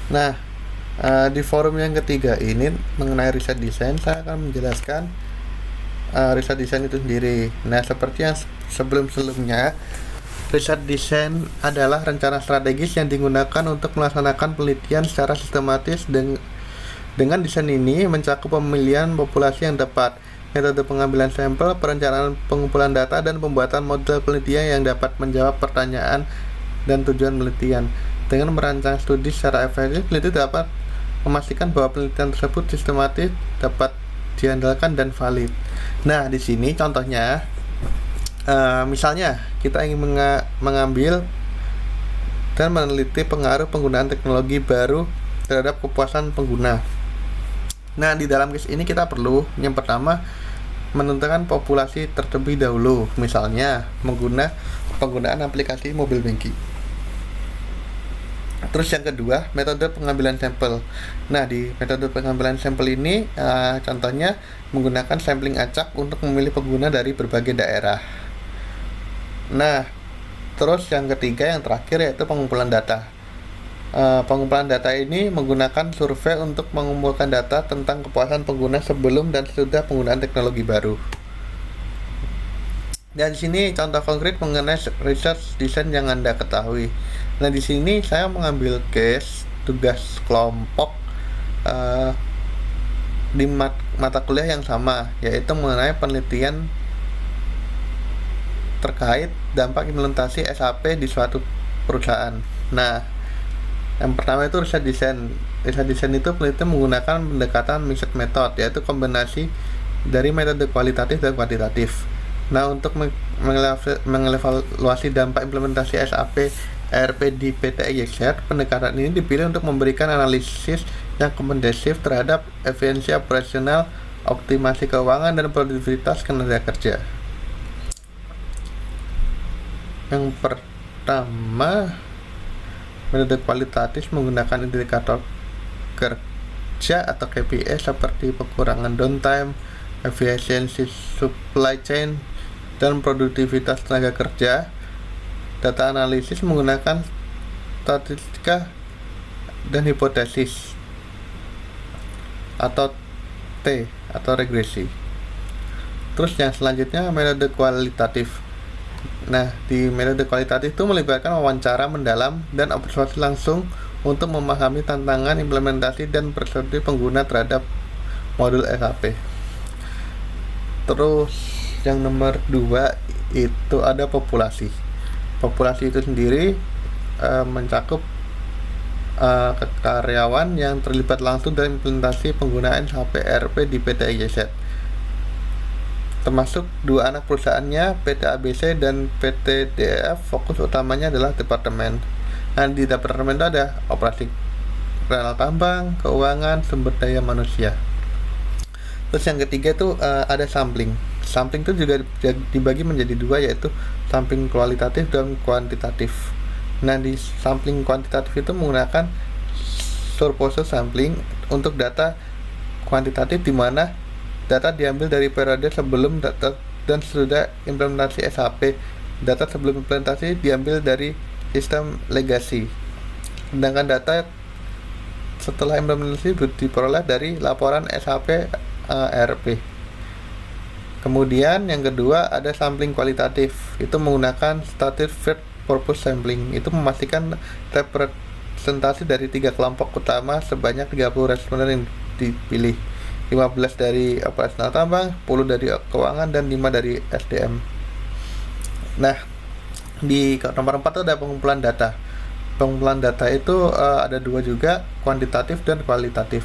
Nah, di forum yang ketiga ini mengenai riset desain, saya akan menjelaskan riset desain itu sendiri. Nah, seperti yang sebelum-sebelumnya, riset desain adalah rencana strategis yang digunakan untuk melaksanakan penelitian secara sistematis. Dengan desain ini mencakup pemilihan populasi yang tepat, metode pengambilan sampel, perencanaan pengumpulan data, dan pembuatan model penelitian yang dapat menjawab pertanyaan dan tujuan penelitian. Dengan merancang studi secara efektif, peneliti dapat memastikan bahwa penelitian tersebut sistematis, dapat diandalkan, dan valid. Nah, di sini contohnya, misalnya kita ingin mengambil dan meneliti pengaruh penggunaan teknologi baru terhadap kepuasan pengguna. Nah, di dalam case ini kita perlu yang pertama menentukan populasi terlebih dahulu, misalnya penggunaan aplikasi mobile banking. Terus yang kedua, metode pengambilan sampel. Nah, di metode pengambilan sampel ini contohnya menggunakan sampling acak untuk memilih pengguna dari berbagai daerah. Nah, terus yang ketiga, yang terakhir, yaitu pengumpulan data. Pengumpulan data ini menggunakan survei untuk mengumpulkan data tentang kepuasan pengguna sebelum dan sesudah penggunaan teknologi baru. Dan di sini contoh konkret mengenai research design yang Anda ketahui. Nah, di sini saya mengambil case tugas kelompok di mata kuliah yang sama, yaitu mengenai penelitian terkait dampak implementasi SAP di suatu perusahaan. Nah, yang pertama itu riset desain. Riset desain itu peneliti menggunakan pendekatan mixed method, yaitu kombinasi dari metode kualitatif dan kuantitatif. Nah, untuk mengevaluasi dampak implementasi SAP ERP di PT IXZ, pendekatan ini dipilih untuk memberikan analisis yang komprehensif terhadap efisiensi operasional, optimasi keuangan, dan produktivitas tenaga kerja. Yang pertama, metode kualitatif menggunakan indikator kerja atau KPI seperti pengurangan downtime, efisiensi supply chain, dan produktivitas tenaga kerja. Data analisis menggunakan statistika dan hipotesis atau T atau regresi. Terus yang selanjutnya, metode kualitatif. Nah, di metode kualitatif itu melibatkan wawancara mendalam dan observasi langsung untuk memahami tantangan implementasi dan persepsi pengguna terhadap modul SAP. Terus yang nomor 2 itu ada populasi. Populasi itu sendiri mencakup karyawan yang terlibat langsung dalam implementasi penggunaan SAP ERP di PT IXZ, termasuk dua anak perusahaannya, PT ABC dan PT DEF. Fokus utamanya adalah departemen. Nah, di departemen itu ada operasi rel tambang, keuangan, sumber daya manusia. Terus yang ketiga itu ada sampling. Sampling itu juga dibagi menjadi dua, yaitu sampling kualitatif dan kuantitatif. Nah, di sampling kuantitatif itu menggunakan surplus sampling untuk data kuantitatif, di mana data diambil dari periode sebelum data dan sesudah implementasi SAP. Data sebelum implementasi diambil dari sistem legacy, sedangkan data setelah implementasi diperoleh dari laporan SAP ERP. Kemudian yang kedua ada sampling kualitatif, itu menggunakan static fit purpose sampling. Itu memastikan representasi dari 3 kelompok utama sebanyak 30 responden yang dipilih, 15 dari operasional tambang, 10 dari keuangan, dan 5 dari SDM. Nah, di nomor 4 itu ada pengumpulan data. Pengumpulan data itu ada dua juga, kuantitatif dan kualitatif.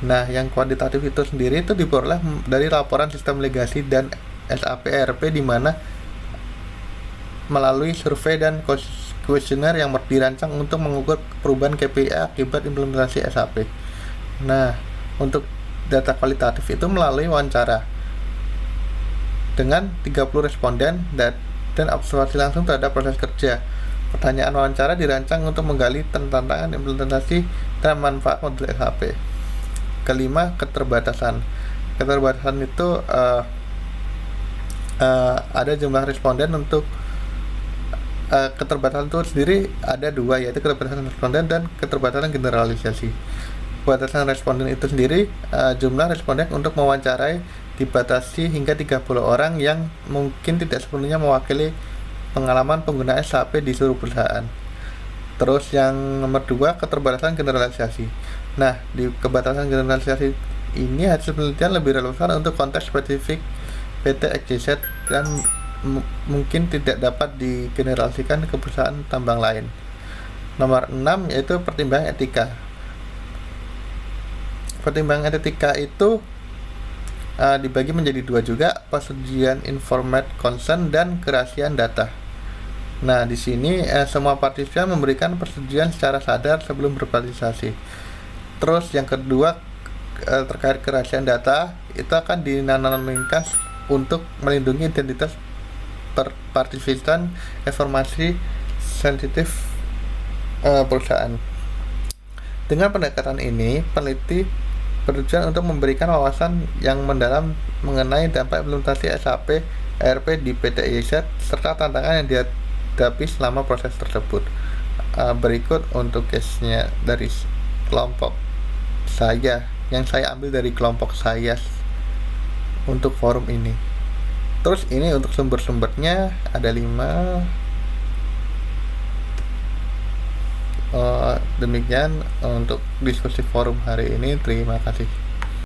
Nah, yang kuantitatif itu sendiri itu diperoleh dari laporan sistem legasi dan SAP ERP, di mana melalui survei dan kuesioner yang dirancang untuk mengukur perubahan KPI akibat implementasi SAP. Nah, untuk data kualitatif itu melalui wawancara dengan 30 responden dan observasi langsung terhadap proses kerja. Pertanyaan wawancara dirancang untuk menggali tantangan implementasi dan manfaat modul SAP. Kelima, keterbatasan. Keterbatasan itu ada jumlah responden untuk keterbatasan itu sendiri ada dua, yaitu keterbatasan responden dan keterbatasan generalisasi. Keterbatasan responden itu sendiri, jumlah responden untuk mewawancarai dibatasi hingga 30 orang yang mungkin tidak sepenuhnya mewakili pengalaman penggunaan SAP di seluruh perusahaan. Terus yang nomor dua, keterbatasan generalisasi. Nah, di keterbatasan generalisasi ini hasil penelitian lebih relevan untuk konteks spesifik PT XYZ dan mungkin tidak dapat digeneralisasikan ke perusahaan tambang lain. Nomor 6 yaitu pertimbangan etika. Pertimbangan etika itu dibagi menjadi dua juga, persetujuan informed consent dan kerahasiaan data. Nah, di sini semua partisipan memberikan persetujuan secara sadar sebelum berpartisipasi. Terus yang kedua, terkait kerahasiaan data, itu akan dinanamkan untuk melindungi identitas partisipan informasi sensitif perusahaan. Dengan pendekatan ini, peneliti bertujuan untuk memberikan wawasan yang mendalam mengenai dampak implementasi SAP ERP di PT XYZ serta tantangan yang dihadapi selama proses tersebut. Berikut untuk case-nya dari kelompok saya, yang saya ambil dari kelompok saya untuk forum ini. Terus ini untuk sumber-sumbernya ada 5. Demikian untuk diskusi forum hari ini. Terima kasih.